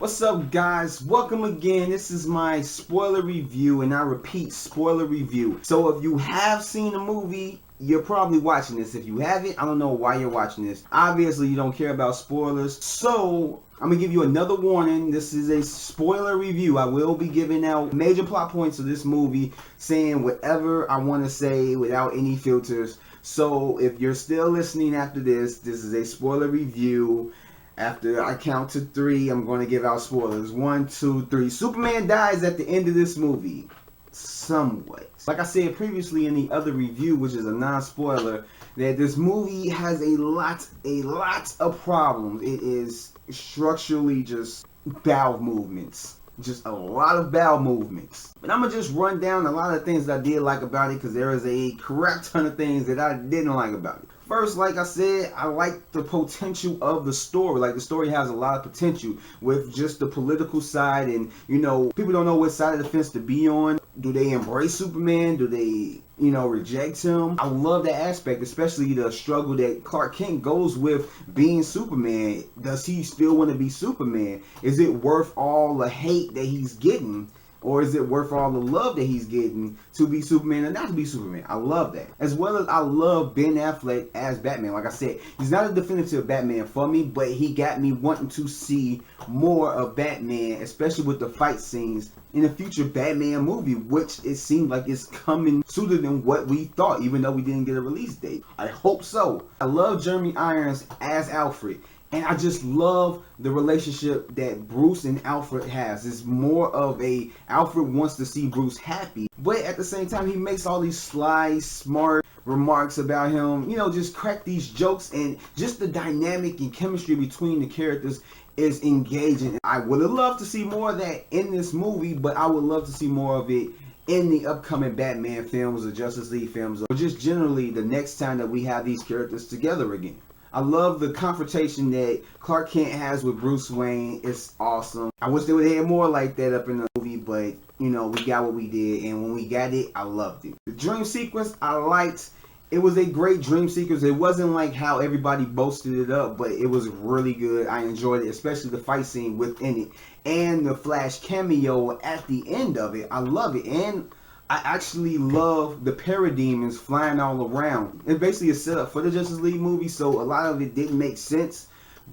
What's up, guys? Welcome again. This is my spoiler review, and I repeat, spoiler review. So if you have seen the movie, you're probably watching this. If you haven't, I don't know why you're watching this. Obviously, you don't care about spoilers. So I'm gonna give you another warning. This is a spoiler review. I will be giving out major plot points of this movie, saying whatever I want to say without any filters. So if you're still listening after this is a spoiler review. After I count to 3, I'm going to give out spoilers. 1, 2, 3. Superman dies at the end of this movie. Somewhat. Like I said previously in the other review, which is a non-spoiler, that this movie has a lot of problems. It is structurally just bowel movements. Just a lot of bowel movements. But I'm going to just run down a lot of things that I did like about it, because there is a correct ton of things that I didn't like about it. First, like I said, I like the potential of the story. Like, the story has a lot of potential with just the political side, and, you know, people don't know what side of the fence to be on. Do they embrace Superman? Do they, reject him? I love that aspect, especially the struggle that Clark Kent goes with being Superman. Does he still want to be Superman? Is it worth all the hate that he's getting? Or is it worth all the love that he's getting to be Superman and not to be Superman? I love that. As well as I love Ben Affleck as Batman. Like I said, he's not a definitive Batman for me, but he got me wanting to see more of Batman, especially with the fight scenes in a future Batman movie, which it seems like it's coming sooner than what we thought, even though we didn't get a release date. I hope so. I love Jeremy Irons as Alfred. And I just love the relationship that Bruce and Alfred has. It's more of a Alfred wants to see Bruce happy, but at the same time he makes all these sly, smart remarks about him. Just crack these jokes, and just the dynamic and chemistry between the characters is engaging. I would have loved to see more of that in this movie, but I would love to see more of it in the upcoming Batman films or Justice League films, or just generally the next time that we have these characters together again. I love the confrontation that Clark Kent has with Bruce Wayne. It's awesome. I wish they would have had more like that up in the movie, but, we got what we did, and when we got it, I loved it. The dream sequence, I liked. It was a great dream sequence. It wasn't like how everybody boasted it up, but it was really good. I enjoyed it, especially the fight scene within it. And the Flash cameo at the end of it. I love it. And I actually love the parademons flying all around. It's basically a setup for the Justice League movie, so a lot of it didn't make sense,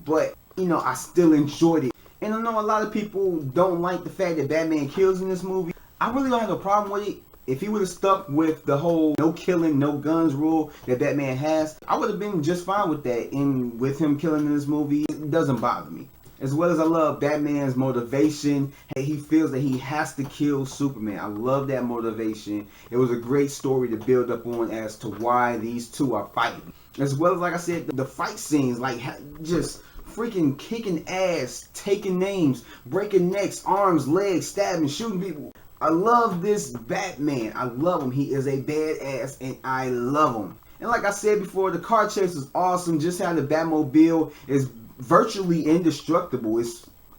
but, I still enjoyed it. And I know a lot of people don't like the fact that Batman kills in this movie. I really don't have a problem with it. If he would have stuck with the whole no killing, no guns rule that Batman has, I would have been just fine with that. And with him killing in this movie, it doesn't bother me. As well as I love Batman's motivation. Hey, he feels that he has to kill Superman. I love that motivation. It was a great story to build up on as to why these two are fighting. As well as, like I said, the fight scenes, like just freaking kicking ass, taking names, breaking necks, arms, legs, stabbing, shooting people. I love this Batman. I love him. He is a badass, and I love him. And like I said before, the car chase is awesome. Just how the Batmobile is virtually indestructible.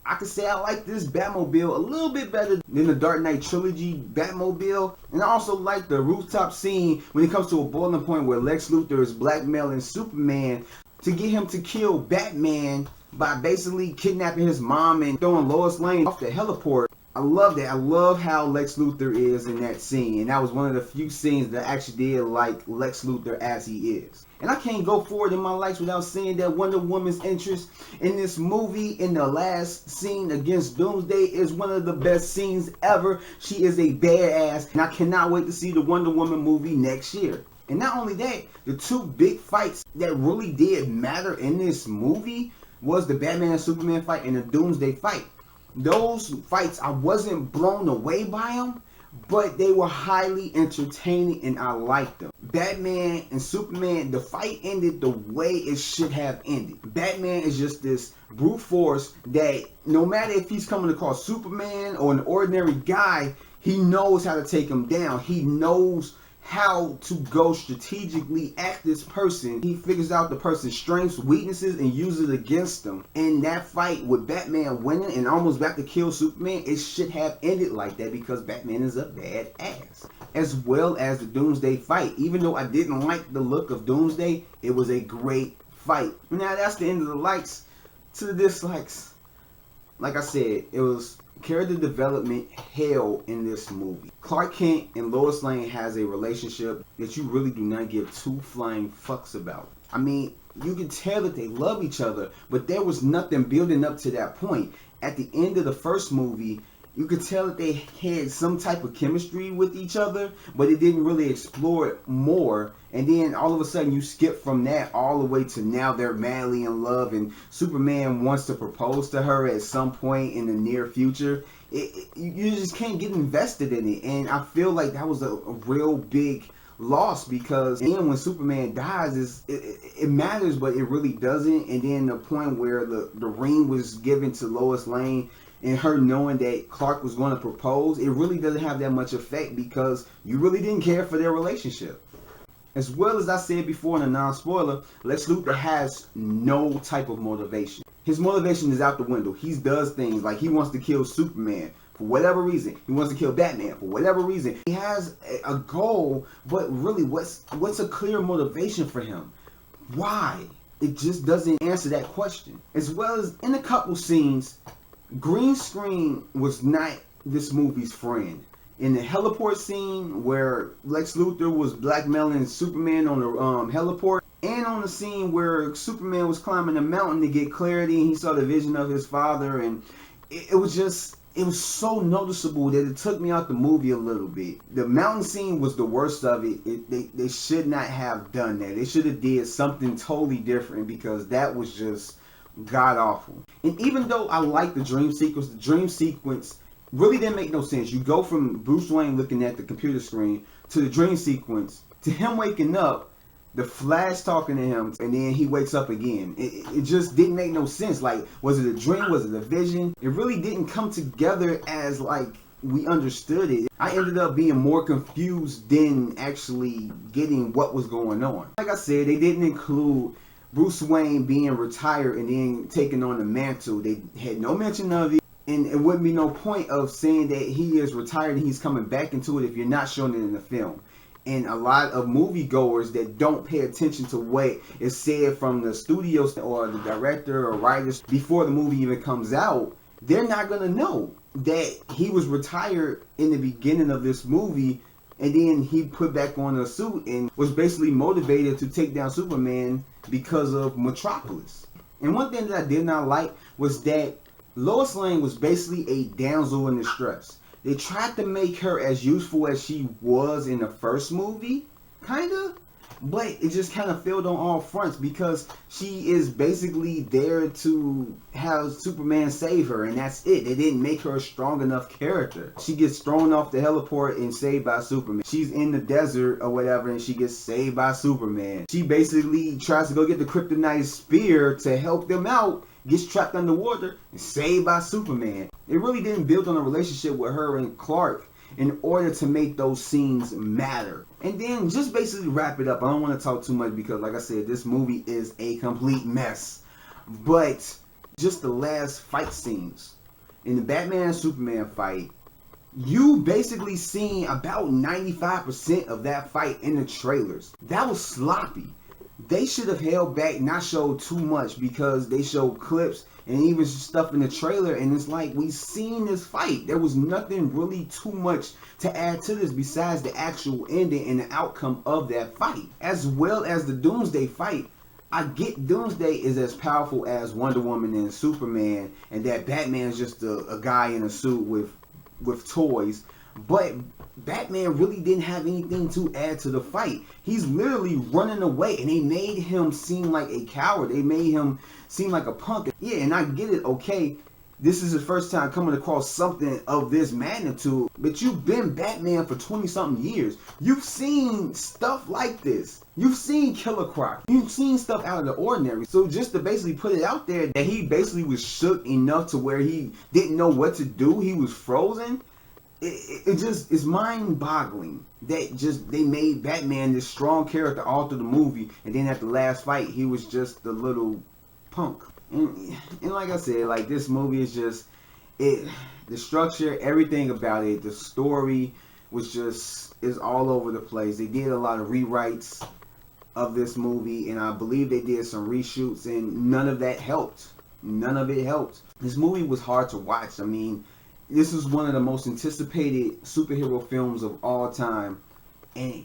I could say I like this Batmobile a little bit better than the Dark Knight Trilogy Batmobile. And I also like the rooftop scene when it comes to a boiling point where Lex Luthor is blackmailing Superman to get him to kill Batman by basically kidnapping his mom and throwing Lois Lane off the heliport. I love that. I love how Lex Luthor is in that scene. And that was one of the few scenes that I actually did like Lex Luthor as he is. And I can't go forward in my life without saying that Wonder Woman's interest in this movie in the last scene against Doomsday is one of the best scenes ever. She is a badass, and I cannot wait to see the Wonder Woman movie next year. And not only that, the two big fights that really did matter in this movie was the Batman and Superman fight and the Doomsday fight. Those fights, I wasn't blown away by them, but they were highly entertaining and I liked them. Batman and Superman, the fight ended the way it should have ended. Batman is just this brute force that no matter if he's coming across Superman or an ordinary guy, he knows how to take him down. He knows how to go strategically at this person. He figures out the person's strengths, weaknesses, and uses it against them. And that fight with Batman winning and almost about to kill Superman, it should have ended like that because Batman is a badass. As well as the Doomsday fight. Even though I didn't like the look of Doomsday, it was a great fight. Now that's the end of the likes. To the dislikes. like I said, it was character development hell in this movie. Clark Kent and Lois Lane has a relationship that you really do not give two flying fucks about. I mean, you can tell that they love each other, but there was nothing building up to that point. At the end of the first movie, you could tell that they had some type of chemistry with each other, but it didn't really explore it more. And then all of a sudden you skip from that all the way to now they're madly in love and Superman wants to propose to her at some point in the near future. You just can't get invested in it. And I feel like that was a real big loss, because then when Superman dies, it matters, but it really doesn't. And then the point where the ring was given to Lois Lane and her knowing that Clark was going to propose, it really doesn't have that much effect because you really didn't care for their relationship. As well as I said before in a non-spoiler, Lex Luthor has no type of motivation. His motivation is out the window. He does things like he wants to kill Superman for whatever reason. He wants to kill Batman for whatever reason. He has a goal, but really what's a clear motivation for him? Why? It just doesn't answer that question. As well as in a couple scenes, green screen was not this movie's friend. In the heliport scene where Lex Luthor was blackmailing Superman on the heliport, and on the scene where Superman was climbing a mountain to get clarity and he saw the vision of his father, and it was so noticeable that it took me out the movie a little bit. The mountain scene was the worst of it. They should not have done that. They should have did something totally different, because that was just god awful. And even though I like the dream sequence really didn't make no sense. You go from Bruce Wayne looking at the computer screen to the dream sequence to him waking up, the Flash talking to him, and then he wakes up again. It just didn't make no sense. Like, was it a dream? Was it a vision? It really didn't come together as like we understood it. I ended up being more confused than actually getting what was going on. Like I said, they didn't include Bruce Wayne being retired and then taking on the mantle. They had no mention of it. And it wouldn't be no point of saying that he is retired and he's coming back into it if you're not showing it in the film. And a lot of moviegoers that don't pay attention to what is said from the studios or the director or writers before the movie even comes out, they're not going to know that he was retired in the beginning of this movie, and then he put back on a suit and was basically motivated to take down Superman because of Metropolis. And one thing that I did not like was that Lois Lane was basically a damsel in distress. They tried to make her as useful as she was in the first movie, kinda, but it just kind of failed on all fronts, because she is basically there to have Superman save her, and that's it. They didn't make her a strong enough character. She gets thrown off the heliport and saved by Superman. She's in the desert or whatever and she gets saved by Superman. She basically tries to go get the kryptonite spear to help them out, gets trapped underwater and saved by Superman. It really didn't build on a relationship with her and Clark in order to make those scenes matter. And then just basically wrap it up. I don't want to talk too much because, like I said, this movie is a complete mess. But just the last fight scenes. In the Batman and Superman fight, you basically seen about 95% of that fight in the trailers. That was sloppy. They should have held back, not showed too much, because they showed clips and even stuff in the trailer, and it's like, we seen this fight. There was nothing really too much to add to this besides the actual ending and the outcome of that fight. As well as the Doomsday fight. I get Doomsday is as powerful as Wonder Woman and Superman, and that Batman is just a guy in a suit with toys. But Batman really didn't have anything to add to the fight. He's literally running away, and they made him seem like a coward. They made him seem like a punk. Yeah, and I get it, okay. This is his first time coming across something of this magnitude, but you've been Batman for 20-something years. You've seen stuff like this. You've seen Killer Croc. You've seen stuff out of the ordinary. So just to basically put it out there that he basically was shook enough to where he didn't know what to do, he was frozen, it just is mind-boggling that just they made Batman this strong character all through the movie, and then at the last fight he was just the little punk. And like I said, like, this movie is just the structure, everything about it, the story is all over the place. They did a lot of rewrites of this movie, and I believe they did some reshoots, and none of that helped. None of it helped. This movie was hard to watch. I mean, this is one of the most anticipated superhero films of all time, and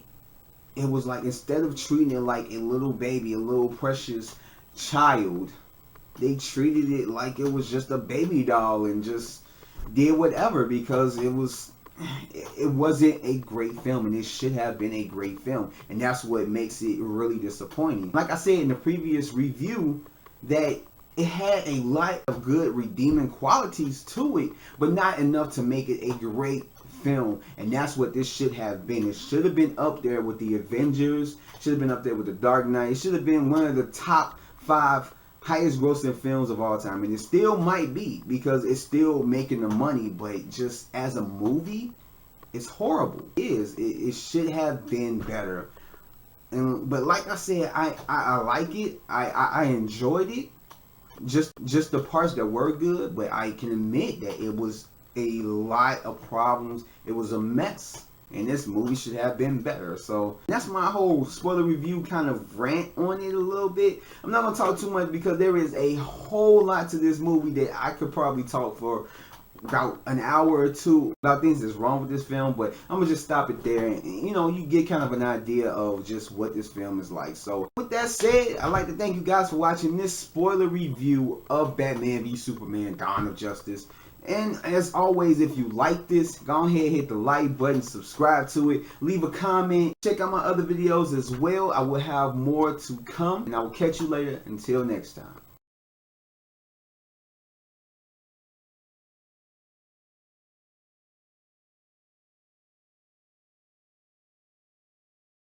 it was like, instead of treating it like a little baby, a little precious child, they treated it like it was just a baby doll and just did whatever, because it wasn't a great film, and it should have been a great film, and that's what makes it really disappointing. Like I said in the previous review, that it had a lot of good redeeming qualities to it, but not enough to make it a great film, and that's what this should have been. It should have been up there with the Avengers, should have been up there with the Dark Knight. It should have been one of the top 5 highest grossing films of all time, and it still might be, because it's still making the money, but just as a movie, it's horrible. It should have been better. But like I said, I like it. I enjoyed it. Just the parts that were good, but I can admit that it was a lot of problems. It was a mess, and this movie should have been better. So that's my whole spoiler review kind of rant on it a little bit. I'm not gonna talk too much, because there is a whole lot to this movie that I could probably talk for about an hour or two about things that's wrong with this film, but I'm gonna just stop it there, and you get kind of an idea of just what this film is like. So with that said, I'd like to thank you guys for watching this spoiler review of Batman v Superman: Dawn of Justice. And as always, if you like this, go ahead, hit the like button, subscribe to it, leave a comment, check out my other videos as well. I will have more to come, and I will catch you later. Until next time.